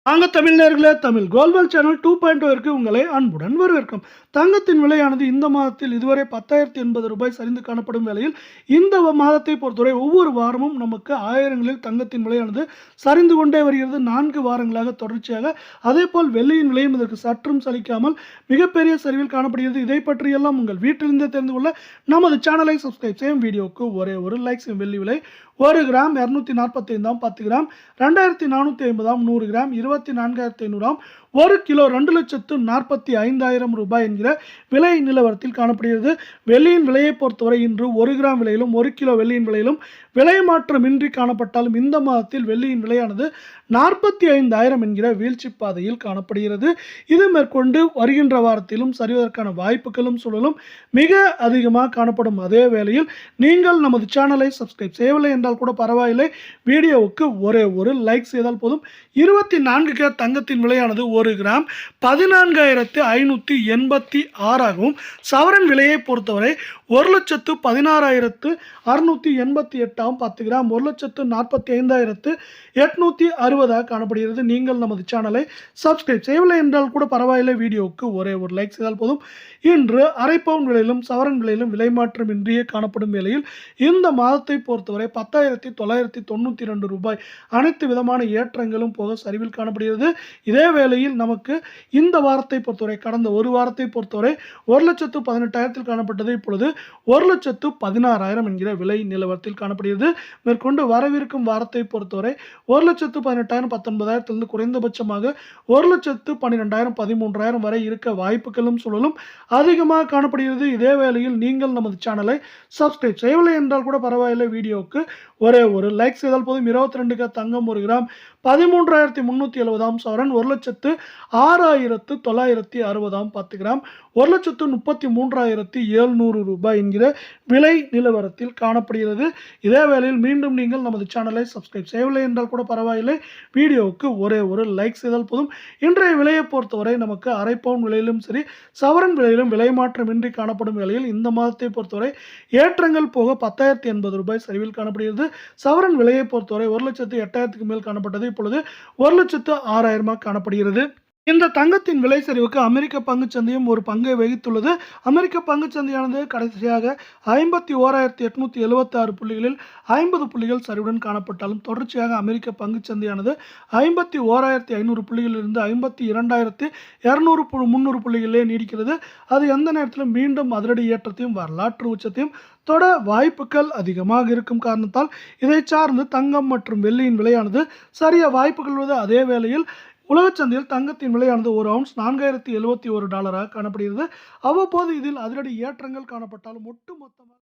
வாங்க தமிழ் நேயர்களே, Tamil Colwill channel 2.0 உங்களை அன்புடன் வரவேற்கிறோம். தங்கத்தின் விலையானது இந்த மாதத்தில் இதுவரை ரூ. 10,080 சரிந்து காணப்படும் வேளையில், இந்த மாதத்தை பொறுத்தவரை ஒவ்வொரு வாரமும் நமக்கு ஆயிரங்களில் தங்கத்தின் விலையானது சரிந்து கொண்டே வருகிறது. 4 வாரங்களாக தொடர்ச்சியாக. அதேபோல் வெள்ளியின் விலையும் இதற்கு சற்றும் சலிக்காமல் மிகப்பெரிய சரிவில் காணப்படுகிறது. இதை பற்றியெல்லாம் உங்கள் வீட்டிலிருந்தே தெரிந்து கொள்ள நமது சேனலை சப்ஸ்கிரைப் செய்யும். வீடியோவுக்கு ஒரே ஒரு லைக் செய்யும். வெள்ளி விலை 1 கிராம் 245 10 கிராம் 2450 100 கிராம் 24,500 1 கிலோ 2,45,000 ரூபாய் என்கிற விலை நிலவரத்தில் காணப்படுகிறது. வெள்ளியின் விலையை பொறுத்தவரை இன்று 1 கிராம் விலையிலும் 1 கிலோ வெள்ளியின் விலையிலும் விலை மாற்றமின்றி காணப்பட்டாலும் இந்த மாதத்தில் வெள்ளியின் விலையானது 45,000 என்கிற வீழ்ச்சி பாதையில் காணப்படுகிறது. இது மேற்கொண்டு வருகின்ற வாரத்திலும் சரிவதற்கான வாய்ப்புகளும் சூழலும் மிக அதிகமாக காணப்படும். அதே வேளையில் நீங்கள் நமது சேனலை சப்ஸ்கிரைப் செய்யவில்லை என்றால் கூட பரவாயில்லை, வீடியோவுக்கு ஒரே ஒரு லைக் செய்தால் போதும். 24 கேரட் தங்கத்தின் விலையானது 1 கிராம் 14,586 ஆகவும், சவரன் விலையை பொறுத்தவரை 1,16,688 10 கிராம் 1,45,860 காணப்படுகிறது. நீங்கள் நமது சேனலை சப்ஸ்கிரைப் செய்யவில்லை என்றால் கூட பரவாயில்லை, வீடியோவுக்கு ஒரே ஒரு லைக் செய்தால் போதும். இன்று அரை பவுன் விலையிலும் சவரன் விலையிலும் விலை மாற்றம் இன்றியே காணப்படும் வேளையில் இந்த மாதத்தை பொறுத்தவரை 10,992 ரூபாய் அனைத்து விதமான ஏற்றங்களும் போக சரிவில் காணப்படுகிறது. இதே வேளையில் நமக்கு இந்த வாரத்தை பொறுத்தவரை கடந்த ஒரு வாரத்தை பொறுத்தவரை 1,18,000 காணப்பட்டது. இப்பொழுது 1,16,000 என்கிற விலை நிலவரத்தில் காணப்படுகிறது. மேற்கொண்டு வரவிருக்கும் வாரத்தை பொறுத்தவரை 1,18,000 19,000 குறைந்தபட்சமாக 1,12,000 13,000 வரை இருக்க வாய்ப்புகளும் சூழலும் அதிகமாக காணப்படுகிறது. இதே வேளையில் நீங்கள் நமது சேனலை சப்ஸ்கிரைப் செய்யவில்லை என்றால் கூட பரவாயில்லை, வீடியோவுக்கு ஒரே ஒரு லைக் செய்தால் போதும். 22 கேரட் தங்கம் 1 கிராம் 13,370 சவரன் 1,06,960 10 கிராம் 1,33,700 ரூபாய் என்கிற விலை நிலவரத்தில் காணப்படுகிறது. இதே வேளையில் மீண்டும் நீங்கள் நமது சேனலை சப்ஸ்கிரைப் செய்யவில்லை என்றால் கூட பரவாயில்லை, வீடியோவுக்கு ஒரே ஒரு லைக் செய்தால் போதும். இன்றைய விலையை பொறுத்தவரை நமக்கு அரை பவுன் விலையிலும் சரி சவரன் விலையிலும் விலை மாற்றமின்றி காணப்படும் வேளையில் இந்த மாதத்தை பொறுத்தவரை ஏற்றங்கள் போக 10,080 ரூபாய் சரிவில் காணப்படுகிறது. சவரன் விலையை பொறுத்தவரை 1,08,000 மேல் காணப்பட்டது. இப்பொழுது 1,06,000 காணப்படுகிறது. இந்த தங்கத்தின் விலை சரிவுக்கு அமெரிக்க பங்குச்சந்தையும் ஒரு பங்கை வகித்துள்ளது. அமெரிக்க பங்குச்சந்தையானது கடைசியாக 51,876 புள்ளிகளில் 50 புள்ளிகள் சரிவுடன் காணப்பட்டாலும், தொடர்ச்சியாக அமெரிக்க பங்குச்சந்தையானது 51,500 புள்ளிகளிலிருந்து 52,200 300 புள்ளிகளிலே நீடிக்கிறது. அது எந்த நேரத்திலும் மீண்டும் அதிரடி ஏற்றத்தையும் வரலாற்று உச்சத்தையும் தொட வாய்ப்புகள் அதிகமாக இருக்கும் காரணத்தால் இதை சார்ந்து தங்கம் மற்றும் வெள்ளியின் விலையானது சரிய வாய்ப்புகள் உள்ளது. அதே வேளையில் உலகச் சந்தையில் தங்கத்தின் விலையானது ஒரு அவுன்ஸ் $4,071 காணப்படுகிறது. அவ்வப்போது இதில் அதிரடி ஏற்றங்கள் காணப்பட்டாலும் ஒட்டுமொத்தமாக